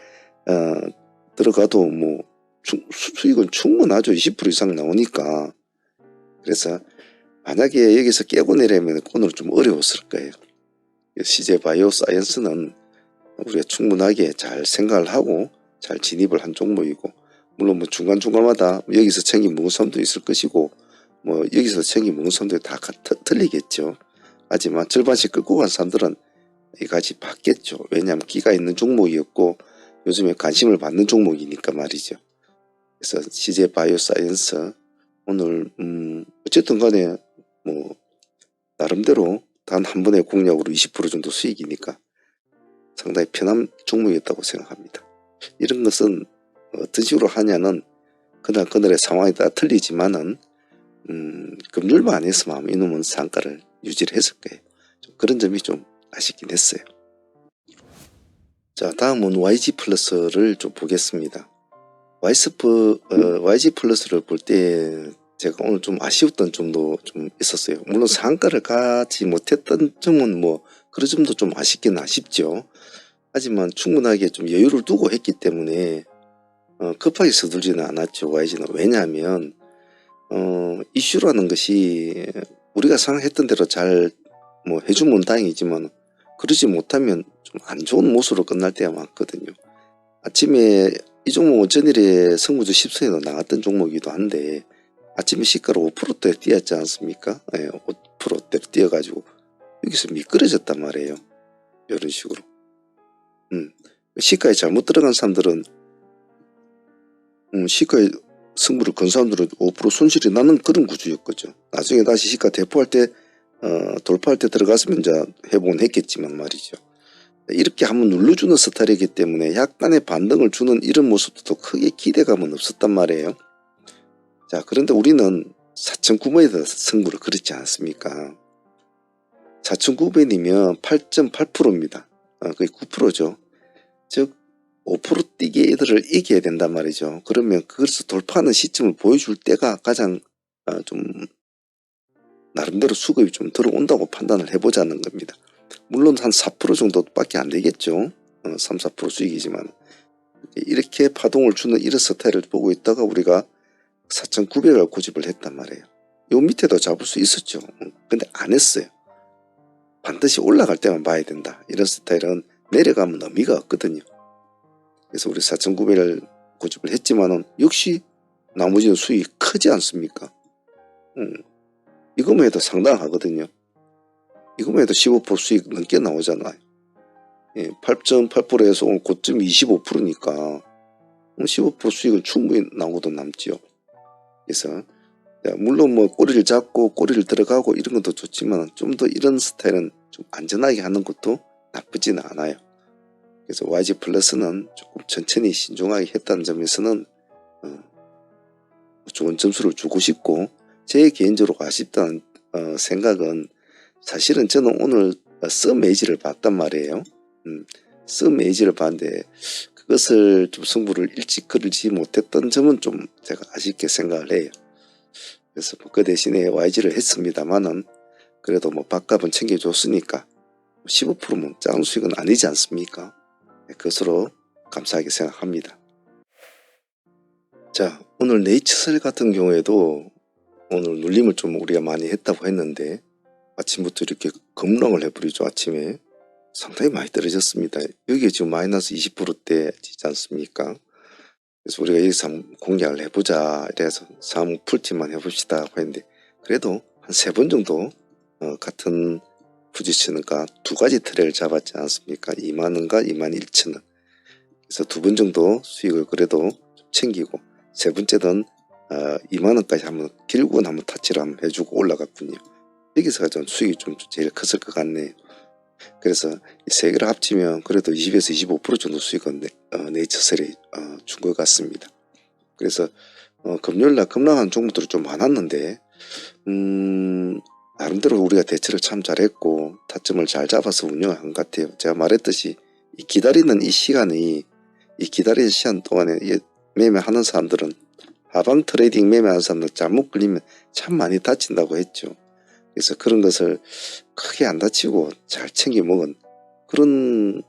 들어가도 뭐 수익은 충분하죠. 20% 이상 나오니까. 그래서 만약에 여기서 깨고 내려면 오늘 좀 어려웠을 거예요. CJ 바이오사이언스는 우리가 충분하게 잘 생각을 하고 잘 진입을 한 종목이고, 물론 뭐 중간중간마다 여기서 챙긴 먹은 사람도 있을 것이고 뭐 여기서 챙긴 먹은 사람도 다 틀리겠죠. 하지만 절반씩 끌고 간 사람들은 이같이 받겠죠. 왜냐하면 끼가 있는 종목이었고 요즘에 관심을 받는 종목이니까 말이죠. 그래서 CJ 바이오사이언스 오늘 어쨌든 간에 뭐 나름대로 단 한 번의 공략으로 20% 정도 수익이니까 상당히 편한 종목이었다고 생각합니다. 이런 것은 어떤 식으로 하냐는 그날그날의 상황에 따라 틀리지만은 금률만 안 했으면 이놈은 상가를 유지를 했을 거예요. 그런 점이 좀 아쉽긴 했어요. 자, 다음은 YG 플러스를 좀 보겠습니다. YG 플러스를 볼 때 제가 오늘 좀 아쉬웠던 점도 좀 있었어요. 물론 상가를 가지 못했던 점은 뭐 그런 점도 좀 아쉽긴 아쉽죠. 하지만 충분하게 좀 여유를 두고 했기 때문에 급하게 서둘지는 않았죠. YG는. 왜냐하면 이슈라는 것이 우리가 생각했던 대로 잘 뭐 해주면 다행이지만 그러지 못하면 좀 안 좋은 모습으로 끝날 때가 많거든요. 아침에 이 종목은 전일에 성무주 10선에도 나갔던 종목이기도 한데 아침에 시가로 5%대 뛰었지 않습니까? 네, 5%대 뛰어가지고 여기서 미끄러졌단 말이에요. 이런 식으로. 시가에 잘못 들어간 사람들은 시가에 승부를 건 사람들은 5% 손실이 나는 그런 구조였거죠. 나중에 다시 시가 대포할 때 돌파할 때 들어갔으면 이제 회복은 했겠지만 말이죠. 이렇게 한번 눌러주는 스타일이기 때문에 약간의 반등을 주는 이런 모습도 크게 기대감은 없었단 말이에요. 자, 그런데 우리는 4,900원에다 승부를 걸었지 않습니까? 4,900원이면 8.8%입니다. 거의 9%죠. 즉 5% 뛰게 애들을 이겨야 된단 말이죠. 그러면 그것을 돌파하는 시점을 보여줄 때가 가장 좀 나름대로 수급이 좀 들어온다고 판단을 해보자는 겁니다. 물론 한 4% 정도밖에 안 되겠죠. 3, 4% 수익이지만 이렇게 파동을 주는 이런 스타일을 보고 있다가 우리가 4,900을 고집을 했단 말이에요. 요 밑에도 잡을 수 있었죠. 근데 안 했어요. 반드시 올라갈 때만 봐야 된다. 이런 스타일은 내려가면 의미가 없거든요. 그래서 우리 4,900을 고집을 했지만은 역시 나머지는 수익이 크지 않습니까? 이거만 해도 상당하거든요. 이거만 해도 15% 수익 넘게 나오잖아요. 8.8%에서 오늘 고점이 25%니까 15% 수익은 충분히 나오고도 남지요. 그래서 물론 뭐 꼬리를 잡고 꼬리를 들어가고 이런 것도 좋지만 좀 더 이런 스타일은 좀 안전하게 하는 것도 나쁘지는 않아요. 그래서 YG 플러스는 조금 천천히 신중하게 했다는 점에서는 좋은 점수를 주고 싶고, 제 개인적으로 아쉽다는 생각은 사실은 저는 오늘 서메이지를 봤단 말이에요. 서메이지를 봤는데 그것을 좀 승부를 일찍 걸지 못했던 점은 좀 제가 아쉽게 생각을 해요. 그래서 그 대신에 YG를 했습니다만은 그래도 뭐 밥값은 챙겨줬으니까 15%면 작은 수익은 아니지 않습니까? 그것으로 감사하게 생각합니다. 자, 오늘 네이처셀 같은 경우에도 오늘 눌림을 좀 우리가 많이 했다고 했는데 아침부터 이렇게 급락을 해버리죠. 아침에 상당히 많이 떨어졌습니다. 여기에 지금 마이너스 20%대이지 않습니까? 그래서 우리가 여기서 한번 공략을 해보자 이래서 사무 풀팁만 해봅시다 하고 했는데 그래도 한 3번 정도 같은 포지션과 2가지 트레를 잡았지 않습니까? 2만원과 21,000원. 그래서 2번 정도 수익을 그래도 챙기고 세 번째는 2만원까지 한번 길고 한번 타치를 한번 해주고 올라갔군요. 여기서가 좀 수익이 좀 제일 컸을 것 같네요. 그래서 이 세 개를 합치면 그래도 20에서 25% 정도 수익은 네이처셀이 준 것 같습니다. 그래서 금요일날 급락한 종목들이 좀 많았는데 나름대로 우리가 대처를 참 잘했고 타점을 잘 잡아서 운영한 것 같아요. 제가 말했듯이 이 기다리는 이 시간이 이 기다리는 시간 동안에 매매하는 사람들은 하방 트레이딩 매매하는 사람들 잘못 걸리면 참 많이 다친다고 했죠. 그래서 그런 것을 크게 안 다치고 잘 챙겨 먹은 그런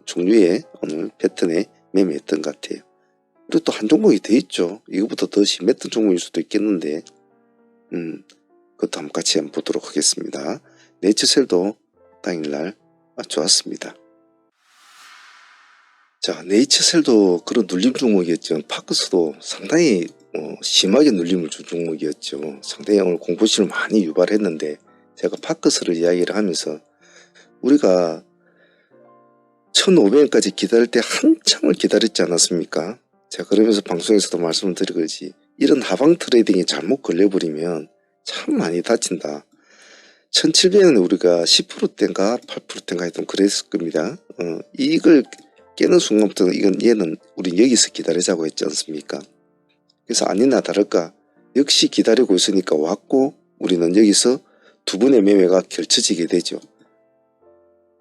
종류의 오늘 패턴에 매매했던 것 같아요. 그리고 또 한 종목이 더 있죠. 이거보다 더 심했던 종목일 수도 있겠는데 그것도 한번 같이 한번 보도록 하겠습니다. 네이처셀도 당일날 좋았습니다. 자, 네이처셀도 그런 눌림 종목이었죠. 파크스도 상당히 심하게 눌림을 준 종목이었죠. 상당히 오늘 공포심을 많이 유발했는데, 제가 파크스를 이야기를 하면서 우리가 1500원까지 기다릴 때 한참을 기다렸지 않았습니까? 제가 그러면서 방송에서도 말씀을 드리거지, 이런 하방 트레이딩이 잘못 걸려버리면 참 많이 다친다. 1700원에 우리가 10%대인가 8%대인가 했던 그랬을 겁니다. 이걸 깨는 순간부터 얘는 우리 여기서 기다리자고 했지 않습니까? 그래서 아니나 다를까 역시 기다리고 있으니까 왔고, 우리는 여기서 두 번의 매매가 겹쳐지게 되죠.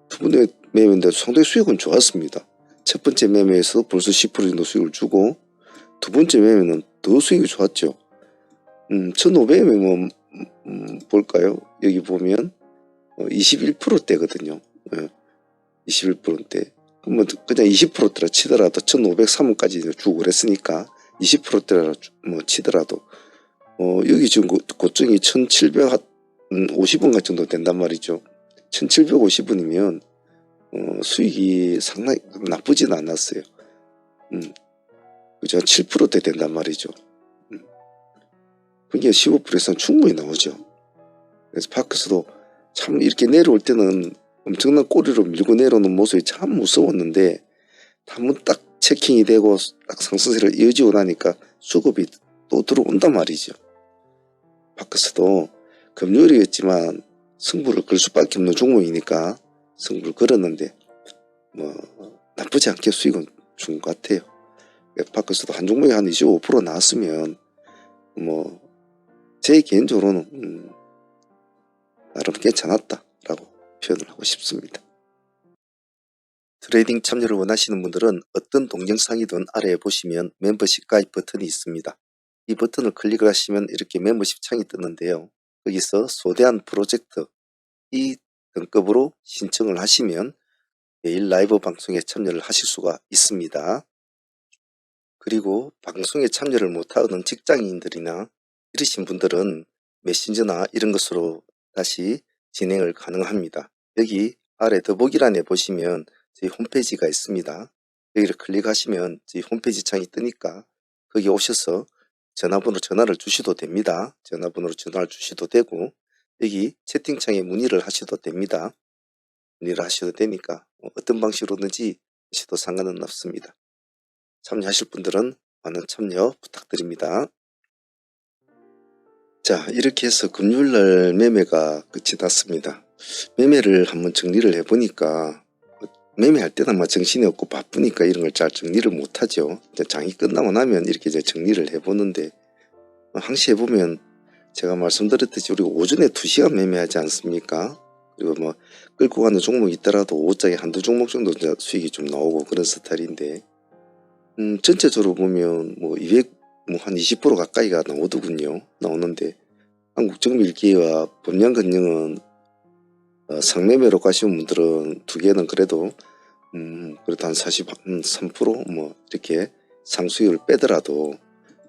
두 번의 매매인데 상당히 수익은 좋았습니다. 첫 번째 매매에서 벌써 10% 정도 수익을 주고, 두 번째 매매는 더 수익이 좋았죠. 1500의 매매 볼까요? 여기 보면 21%대거든요. 21%대. 그러면 그냥 20%대라 치더라도 1503원까지 주고 그랬으니까 20%대라 치더라도 여기 지금 고점이 1750원 정도 된단 말이죠. 1750원이면 수익이 상당히 나쁘진 않았어요. 그죠? 7%대 된단 말이죠. 그게 15%에서는 충분히 나오죠. 그래서 파크스도 참 이렇게 내려올 때는 엄청난 꼬리로 밀고 내려오는 모습이 참 무서웠는데, 한번 딱 체킹이 되고 딱 상승세를 이어지고 나니까 수급이 또 들어온단 말이죠. 파크스도 금요일이었지만 승부를 걸 수밖에 없는 종목이니까 승부를 걸었는데 나쁘지 않게 수익은 준 것 같아요. 파크스도 한 종목에 한 25% 나왔으면 제 개인적으로는 나름 괜찮았다라고 표현을 하고 싶습니다. 트레이딩 참여를 원하시는 분들은 어떤 동영상이든 아래에 보시면 멤버십 가입 버튼이 있습니다. 이 버튼을 클릭을 하시면 이렇게 멤버십 창이 뜨는데요. 여기서 소대한 프로젝트 이 등급으로 신청을 하시면 매일 라이브 방송에 참여를 하실 수가 있습니다. 그리고 방송에 참여를 못하는 직장인들이나 이러신 분들은 메신저나 이런 것으로 다시 진행을 가능합니다. 여기 아래 더보기란에 보시면 저희 홈페이지가 있습니다. 여기를 클릭하시면 저희 홈페이지 창이 뜨니까 거기 오셔서 전화번호 전화를 주셔도 됩니다. 전화번호로 전화를 주셔도 되고, 여기 채팅창에 문의를 하셔도 됩니다. 문의를 하셔도 되니까 어떤 방식으로든지 하셔도 상관은 없습니다. 참여하실 분들은 많은 참여 부탁드립니다. 자, 이렇게 해서 금요일날 매매가 끝이 났습니다. 매매를 한번 정리를 해보니까 매매할 때는 아마 정신이 없고 바쁘니까 이런 걸 잘 정리를 못하죠. 장이 끝나고 나면 이렇게 이제 정리를 해보는데, 항시 해보면 제가 말씀드렸듯이 우리가 오전에 2시간 매매하지 않습니까? 그리고 끌고 가는 종목이 있더라도 오후장에 한두 종목 정도 수익이 좀 나오고 그런 스타일인데, 전체적으로 보면 200, 한 20% 가까이가 나오는데, 한국정밀기와 범양건영은 상매매로 가시는 분들은 두 개는 그래도 한 43% 이렇게 상수익을 빼더라도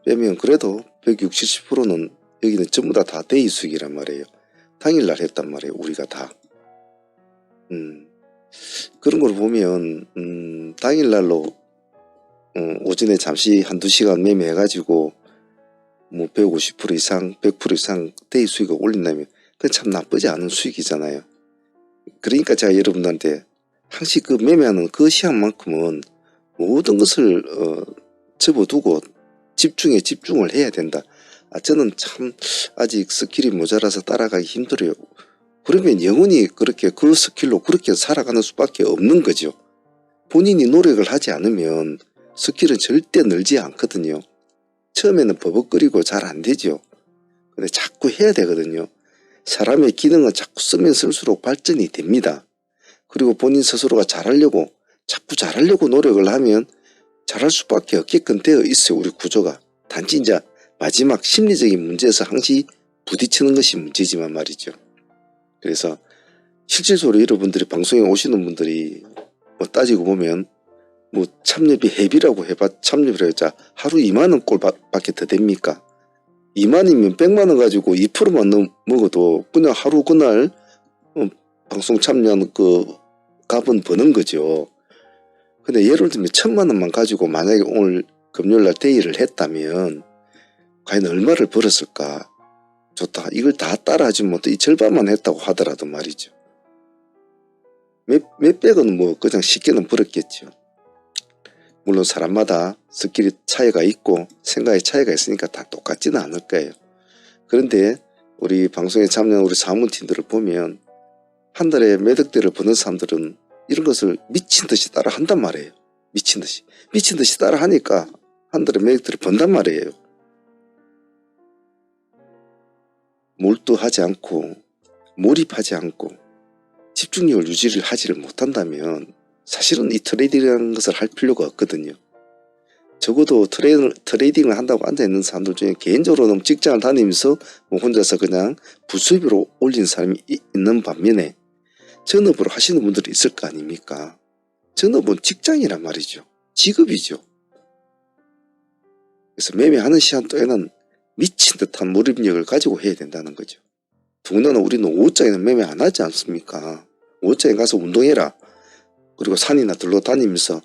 빼면 그래도 160, 70%는 여기는 전부 다 데이 수익이란 말이에요. 당일날 했단 말이에요. 우리가 다. 그런 걸 보면 당일날로 오전에 잠시 한두 시간 매매해가지고 150% 이상 100% 이상 데이 수익을 올린다면 그건 참 나쁘지 않은 수익이잖아요. 그러니까 제가 여러분들한테 항시 그 매매하는 그 시간만큼은 모든 것을 접어두고 집중을 해야 된다. 저는 참 아직 스킬이 모자라서 따라가기 힘들어요. 그러면 영원히 그렇게 그 스킬로 그렇게 살아가는 수밖에 없는 거죠. 본인이 노력을 하지 않으면 스킬은 절대 늘지 않거든요. 처음에는 버벅거리고 잘 안 되죠. 근데 자꾸 해야 되거든요. 사람의 기능은 자꾸 쓰면 쓸수록 발전이 됩니다. 그리고 본인 스스로가 자꾸 잘하려고 노력을 하면 잘할 수밖에 없게끔 되어 있어요. 우리 구조가. 단지 이제 마지막 심리적인 문제에서 항시 부딪히는 것이 문제지만 말이죠. 그래서 실질적으로 여러분들이 방송에 오시는 분들이 따지고 보면 참여비 회비라고 해봐 참여비를 해자 하루 2만원 꼴 밖에 더 됩니까? 2만이면 100만원 가지고 2%만 먹어도 그냥 하루 그날 방송 참여한 그 값은 버는 거죠. 근데 예를 들면 1000만원만 가지고 만약에 오늘 금요일날 데이를 했다면 과연 얼마를 벌었을까? 좋다. 이걸 다 따라하지 못해 이 절반만 했다고 하더라도 말이죠. 몇백은 뭐 그냥 쉽게는 벌었겠죠. 물론 사람마다 스킬이 차이가 있고 생각의 차이가 있으니까 다 똑같지는 않을 거예요. 그런데 우리 방송에 참여한 우리 사무팀들을 보면 한 달에 몇 억대를 버는 사람들은 이런 것을 미친 듯이 따라 한단 말이에요. 미친 듯이 따라 하니까 한 달에 몇 억대를 번단 말이에요. 몰두하지 않고 몰입하지 않고 집중력을 유지를 하지를 못한다면 사실은 이 트레이딩이라는 것을 할 필요가 없거든요. 적어도 트레이딩을 한다고 앉아있는 사람들 중에 개인적으로는 직장을 다니면서 뭐 혼자서 그냥 부수입으로 올린 사람이 있는 반면에 전업으로 하시는 분들이 있을 거 아닙니까? 전업은 직장이란 말이죠. 직업이죠. 그래서 매매하는 시간 동안에는 미친 듯한 몰입력을 가지고 해야 된다는 거죠. 더군다나 우리는 5장에는 매매 안 하지 않습니까? 5장에 가서 운동해라. 그리고 산이나 들러 다니면서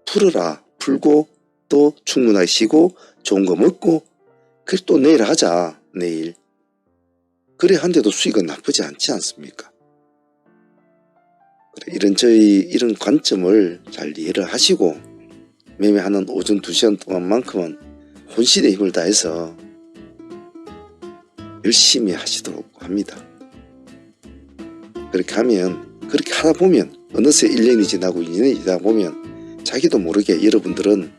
풀어라. 풀고 또 충분하게 쉬고 좋은 거 먹고 그래 또 내일 하자. 내일. 그래 한데도 수익은 나쁘지 않지 않습니까? 그래, 이런 관점을 잘 이해를 하시고 매매하는 오전 2시간 동안만큼은 혼신의 힘을 다해서 열심히 하시도록 합니다. 그렇게 하다 보면 어느새 1년이 지나고 2년이 지나다 보면 자기도 모르게 여러분들은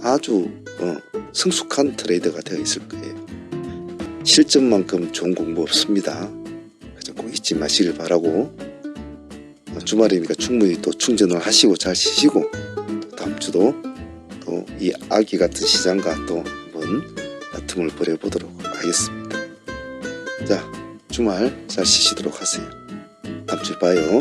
아주 성숙한 트레이더가 되어 있을 거예요. 실전만큼 좋은 공부 없습니다. 그래서 꼭 잊지 마시길 바라고 주말이니까 충분히 또 충전을 하시고 잘 쉬시고 또 다음 주도 또 이 아기 같은 시장과 또 한번 다툼을 벌여보도록 하겠습니다. 자, 주말 잘 쉬시도록 하세요. 다음 주에 봐요.